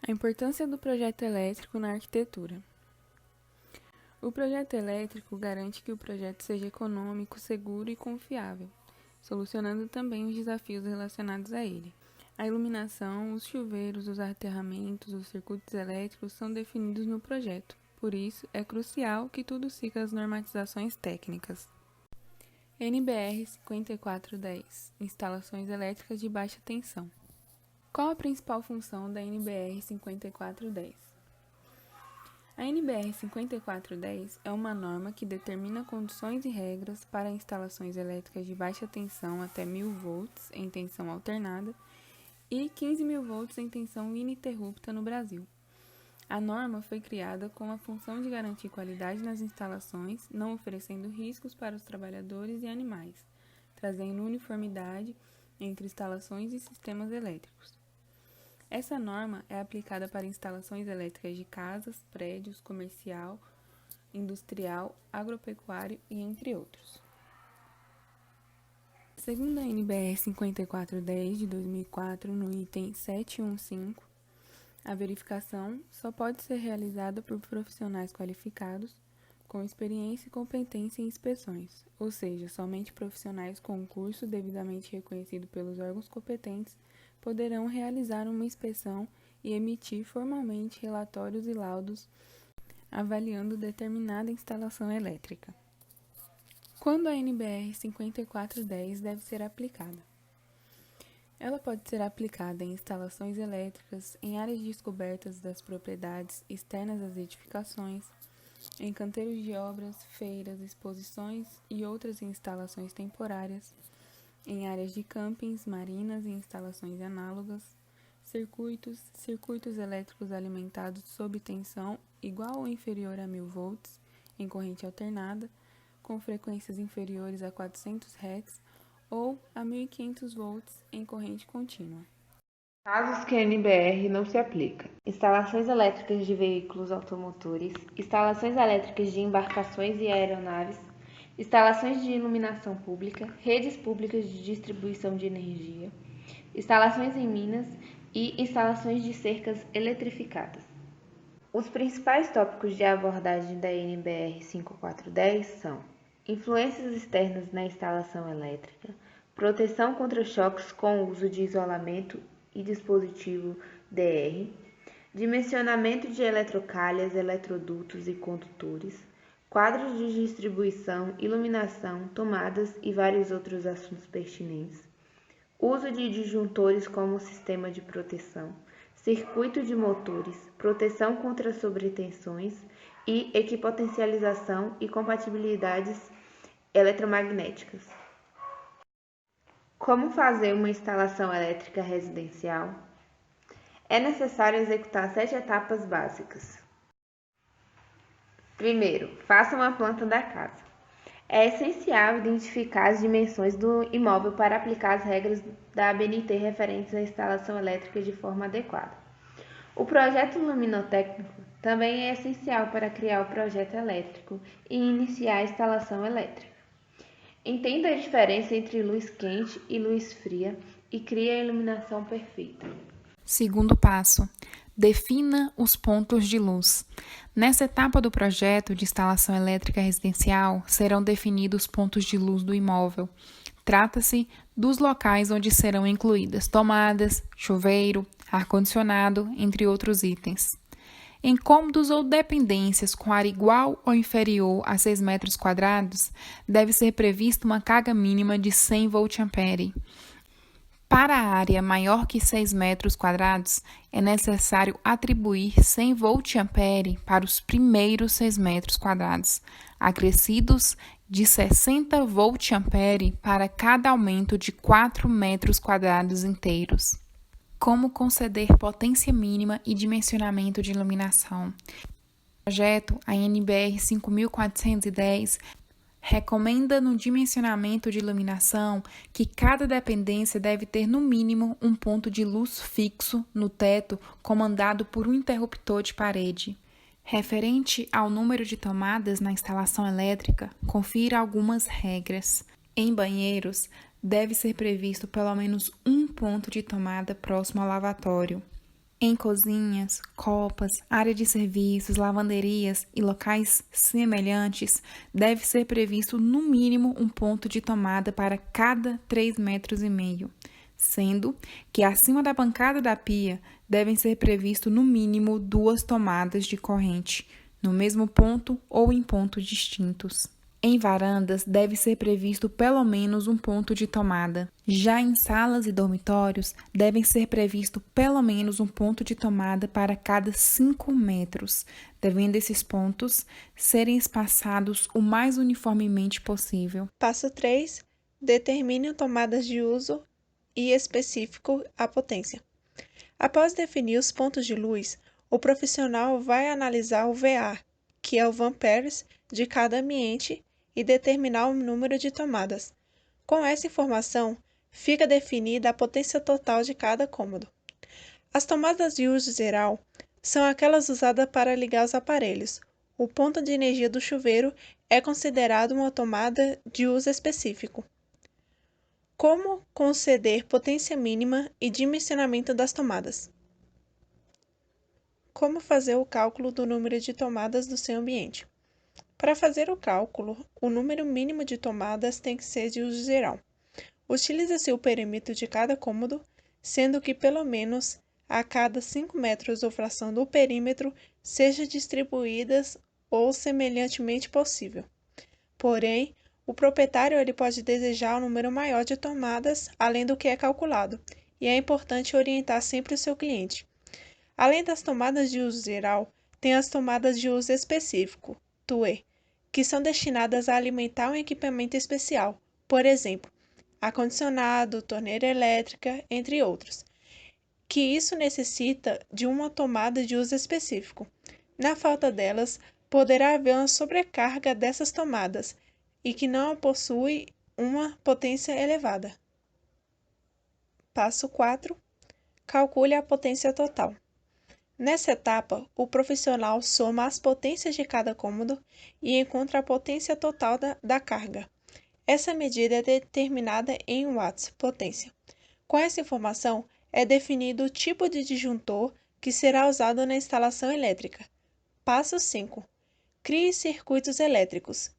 A importância do projeto elétrico na arquitetura. O projeto elétrico garante que o projeto seja econômico, seguro e confiável, solucionando também os desafios relacionados a ele. A iluminação, os chuveiros, os aterramentos, os circuitos elétricos são definidos no projeto. Por isso, é crucial que tudo siga as normatizações técnicas. NBR 5410 – Instalações elétricas de baixa tensão. Qual a principal função da NBR 5410? A NBR 5410 é uma norma que determina condições e regras para instalações elétricas de baixa tensão até 1000 volts em tensão alternada e 15.000 volts em tensão ininterrupta no Brasil. A norma foi criada com a função de garantir qualidade nas instalações, não oferecendo riscos para os trabalhadores e animais, trazendo uniformidade entre instalações e sistemas elétricos. Essa norma é aplicada para instalações elétricas de casas, prédios, comercial, industrial, agropecuário e entre outros. Segundo a NBR 5410 de 2004, no item 715, a verificação só pode ser realizada por profissionais qualificados, com experiência e competência em inspeções, ou seja, somente profissionais com curso devidamente reconhecido pelos órgãos competentes poderão realizar uma inspeção e emitir formalmente relatórios e laudos avaliando determinada instalação elétrica. Quando a NBR 5410 deve ser aplicada? Ela pode ser aplicada em instalações elétricas, em áreas descobertas das propriedades externas às edificações, em canteiros de obras, feiras, exposições e outras instalações temporárias, em áreas de campings, marinas e instalações análogas, circuitos elétricos alimentados sob tensão igual ou inferior a 1000 volts, em corrente alternada, com frequências inferiores a 400 Hz, ou a 1500 volts em corrente contínua. Casos que a NBR não se aplica: instalações elétricas de veículos automotores, instalações elétricas de embarcações e aeronaves, instalações de iluminação pública, redes públicas de distribuição de energia, instalações em minas e instalações de cercas eletrificadas. Os principais tópicos de abordagem da NBR 5410 são: influências externas na instalação elétrica, proteção contra choques com o uso de isolamento e dispositivo DR, dimensionamento de eletrocalhas, eletrodutos e condutores, quadros de distribuição, iluminação, tomadas e vários outros assuntos pertinentes, uso de disjuntores como sistema de proteção, circuito de motores, proteção contra sobretensões e equipotencialização e compatibilidades eletromagnéticas. Como fazer uma instalação elétrica residencial? É necessário executar 7 etapas básicas. Primeiro, faça uma planta da casa. É essencial identificar as dimensões do imóvel para aplicar as regras da ABNT referentes à instalação elétrica de forma adequada. O projeto luminotécnico também é essencial para criar o projeto elétrico e iniciar a instalação elétrica. Entenda a diferença entre luz quente e luz fria e crie a iluminação perfeita. Segundo passo: defina os pontos de luz. Nessa etapa do projeto de instalação elétrica residencial, serão definidos pontos de luz do imóvel. Trata-se dos locais onde serão incluídas tomadas, chuveiro, ar-condicionado, entre outros itens. Em cômodos ou dependências com área igual ou inferior a 6 metros quadrados, deve ser prevista uma carga mínima de 100 VA. Para a área maior que 6 metros quadrados, é necessário atribuir 100 VA para os primeiros 6 metros quadrados, acrescidos de 60 VA para cada aumento de 4 metros quadrados inteiros. Como conceder potência mínima e dimensionamento de iluminação? O projeto, a NBR 5410, recomenda no dimensionamento de iluminação que cada dependência deve ter no mínimo um ponto de luz fixo no teto comandado por um interruptor de parede. Referente ao número de tomadas na instalação elétrica, confira algumas regras. Em banheiros, deve ser previsto pelo menos um ponto de tomada próximo ao lavatório. Em cozinhas, copas, área de serviços, lavanderias e locais semelhantes, deve ser previsto no mínimo um ponto de tomada para cada 3,5 metros, sendo que acima da bancada da pia devem ser previsto no mínimo 2 tomadas de corrente, no mesmo ponto ou em pontos distintos. Em varandas, deve ser previsto pelo menos um ponto de tomada. Já em salas e dormitórios, devem ser previsto pelo menos um ponto de tomada para cada 5 metros, devendo esses pontos serem espaçados o mais uniformemente possível. Passo 3. Determine tomadas de uso e específico a potência. Após definir os pontos de luz, o profissional vai analisar o VA, que é o Vamperes, de cada ambiente, e determinar o número de tomadas. Com essa informação, fica definida a potência total de cada cômodo. As tomadas de uso geral são aquelas usadas para ligar os aparelhos. O ponto de energia do chuveiro é considerado uma tomada de uso específico. Como conceder potência mínima e dimensionamento das tomadas? Como fazer o cálculo do número de tomadas do seu ambiente? Para fazer o cálculo, o número mínimo de tomadas tem que ser de uso geral. Utiliza-se o perímetro de cada cômodo, sendo que pelo menos a cada 5 metros ou fração do perímetro seja distribuídas ou semelhantemente possível. Porém, o proprietário ele pode desejar um número maior de tomadas além do que é calculado, e é importante orientar sempre o seu cliente. Além das tomadas de uso geral, tem as tomadas de uso específico, TUE, que são destinadas a alimentar um equipamento especial, por exemplo, ar-condicionado, torneira elétrica, entre outros, que isso necessita de uma tomada de uso específico. Na falta delas, poderá haver uma sobrecarga dessas tomadas e que não possui uma potência elevada. Passo 4. Calcule a potência total. Nessa etapa, o profissional soma as potências de cada cômodo e encontra a potência total da carga. Essa medida é determinada em watts, potência. Com essa informação, é definido o tipo de disjuntor que será usado na instalação elétrica. Passo 5. Crie circuitos elétricos.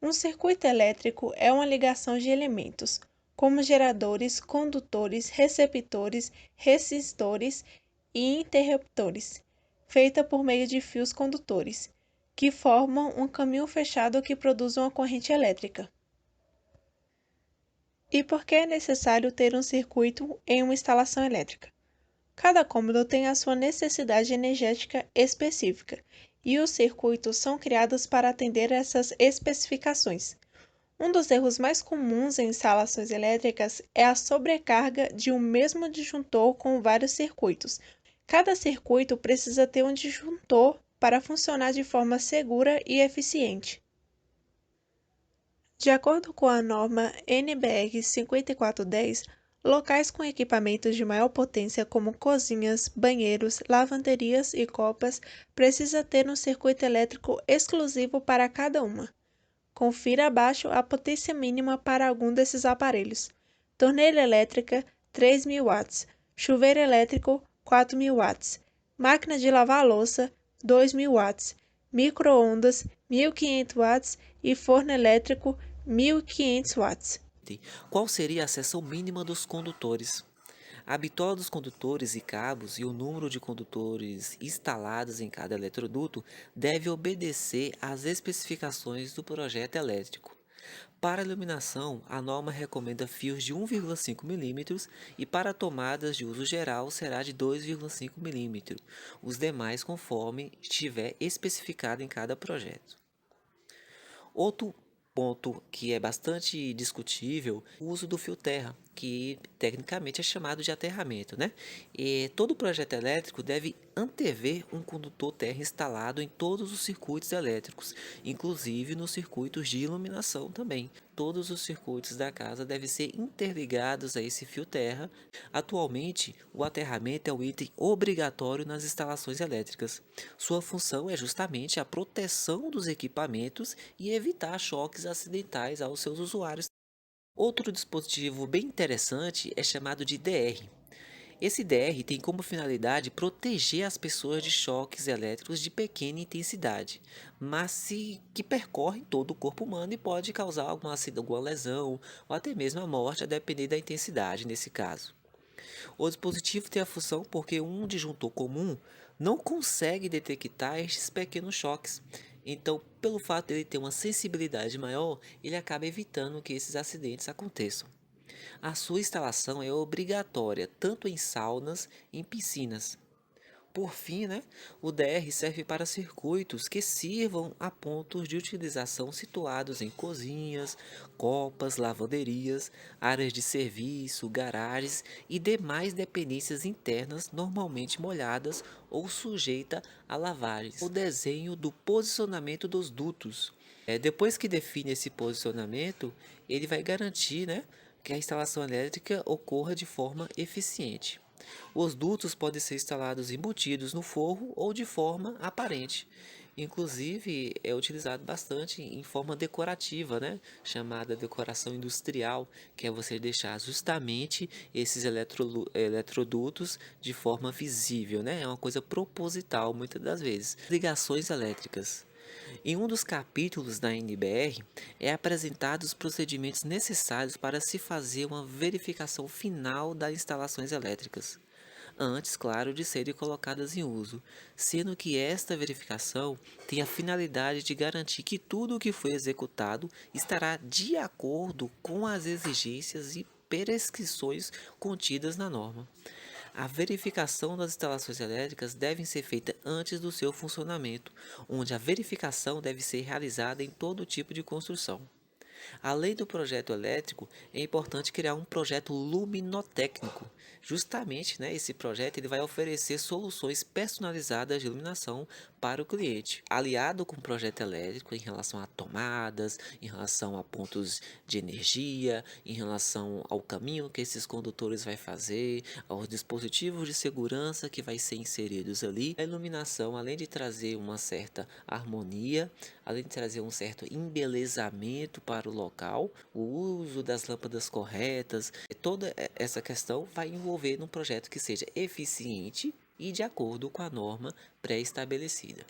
Um circuito elétrico é uma ligação de elementos, como geradores, condutores, receptores, resistores e interruptores, feita por meio de fios condutores, que formam um caminho fechado que produz uma corrente elétrica. E por que é necessário ter um circuito em uma instalação elétrica? Cada cômodo tem a sua necessidade energética específica, e os circuitos são criados para atender essas especificações. Um dos erros mais comuns em instalações elétricas é a sobrecarga de um mesmo disjuntor com vários circuitos. Cada circuito precisa ter um disjuntor para funcionar de forma segura e eficiente. De acordo com a norma NBR 5410, locais com equipamentos de maior potência como cozinhas, banheiros, lavanderias e copas precisa ter um circuito elétrico exclusivo para cada uma. Confira abaixo a potência mínima para algum desses aparelhos. Torneira elétrica 3.000 watts, chuveiro elétrico 4.000 watts, máquina de lavar louça 2.000 watts, micro-ondas 1.500 watts e forno elétrico 1.500 watts. Qual seria a seção mínima dos condutores? A bitola dos condutores e cabos e o número de condutores instalados em cada eletroduto deve obedecer às especificações do projeto elétrico. Para a iluminação, a norma recomenda fios de 1,5 mm e para tomadas de uso geral será de 2,5 mm, os demais conforme estiver especificado em cada projeto. Outro ponto que é bastante discutível, o uso do fio terra, que tecnicamente é chamado de aterramento, né? E todo projeto elétrico deve antever um condutor terra instalado em todos os circuitos elétricos, inclusive nos circuitos de iluminação também. Todos os circuitos da casa devem ser interligados a esse fio terra. Atualmente, o aterramento é um item obrigatório nas instalações elétricas. Sua função é justamente a proteção dos equipamentos e evitar choques acidentais aos seus usuários. Outro dispositivo bem interessante é chamado de DR. Esse DR tem como finalidade proteger as pessoas de choques elétricos de pequena intensidade, que percorrem todo o corpo humano e pode causar alguma lesão ou até mesmo a morte, a depender da intensidade nesse caso. O dispositivo tem a função porque um disjuntor comum não consegue detectar estes pequenos choques. Então, pelo fato de ele ter uma sensibilidade maior, ele acaba evitando que esses acidentes aconteçam. A sua instalação é obrigatória tanto em saunas e em piscinas. Por fim, o DR serve para circuitos que sirvam a pontos de utilização situados em cozinhas, copas, lavanderias, áreas de serviço, garagens e demais dependências internas normalmente molhadas ou sujeitas a lavagens. O desenho do posicionamento dos dutos. Depois que define esse posicionamento, ele vai garantir, que a instalação elétrica ocorra de forma eficiente. Os dutos podem ser instalados embutidos no forro ou de forma aparente. Inclusive, é utilizado bastante em forma decorativa, chamada decoração industrial, que é você deixar justamente esses eletrodutos de forma visível, É uma coisa proposital, muitas das vezes. Ligações elétricas. Em um dos capítulos da NBR, é apresentado os procedimentos necessários para se fazer uma verificação final das instalações elétricas, antes, claro, de serem colocadas em uso, sendo que esta verificação tem a finalidade de garantir que tudo o que foi executado estará de acordo com as exigências e prescrições contidas na norma. A verificação das instalações elétricas deve ser feita antes do seu funcionamento, onde a verificação deve ser realizada em todo tipo de construção. Além do projeto elétrico, é importante criar um projeto luminotécnico. Justamente, esse projeto ele vai oferecer soluções personalizadas de iluminação para o cliente, aliado com o projeto elétrico em relação a tomadas, em relação a pontos de energia, em relação ao caminho que esses condutores vai fazer, aos dispositivos de segurança que vai ser inseridos ali. A iluminação, além de trazer uma certa harmonia, além de trazer um certo embelezamento para o local, o uso das lâmpadas corretas, toda essa questão vai envolver num projeto que seja eficiente e de acordo com a norma pré-estabelecida.